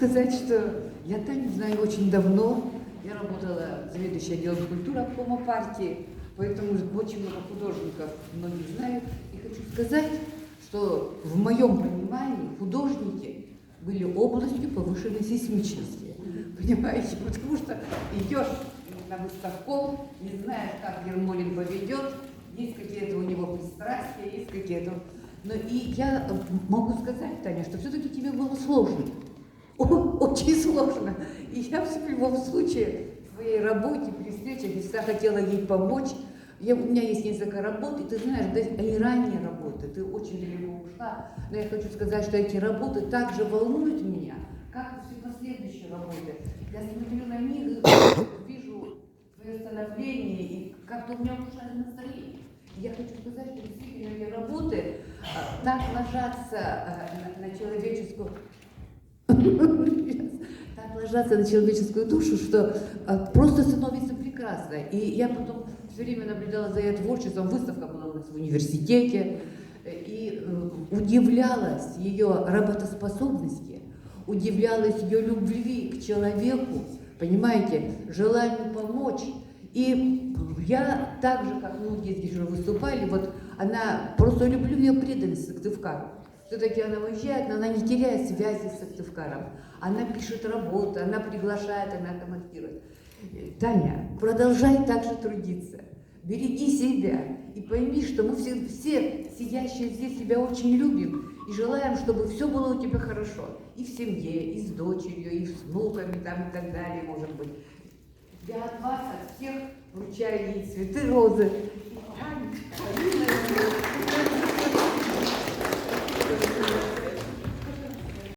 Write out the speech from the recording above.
сказать, что я Таню знаю очень давно. Я работала заведующей отделом культуры обкома партии, поэтому очень много художников многие знают. И хочу сказать, что в моем понимании художники были областью повышенной сейсмичности. Понимаете? Потому что идешь на выставку, не знаешь, как Ермолин поведет, есть какие-то у него пристрастия, есть какие-то... Но и я могу сказать, Таня, что все-таки тебе было сложно. Очень сложно. И я в любом случае в своей работе, при встречах, я всегда хотела ей помочь. У меня есть несколько работ, и ты знаешь, да, и ранние работы, ты очень далеко ушла, но я хочу сказать, что эти работы также волнуют меня, как и все последующие работы. Я смотрю на них и вижу свое становление, и как-то у меня улучшается настроение. И я хочу сказать, что действительно эти работы так ложатся на человеческую... так ложатся на человеческую душу, что просто становится прекрасно. И я потом все время наблюдала за ее творчеством, выставка была у нас в университете, и удивлялась ее работоспособности, удивлялась ее любви к человеку, понимаете, желанию помочь. И я так же, как многие здесь уже выступали, вот она, просто люблю ее преданность Сыктывкару. Все-таки она уезжает, но она не теряет связи с Сыктывкаром. Она пишет работы, она приглашает, она комментирует. Таня, продолжай так же трудиться. Береги себя и пойми, что мы все сидящие здесь тебя очень любим и желаем, чтобы все было у тебя хорошо. И в семье, и с дочерью, и с внуками, там, и так далее, может быть. Я от вас, от всех вручаю ей цветы, розы.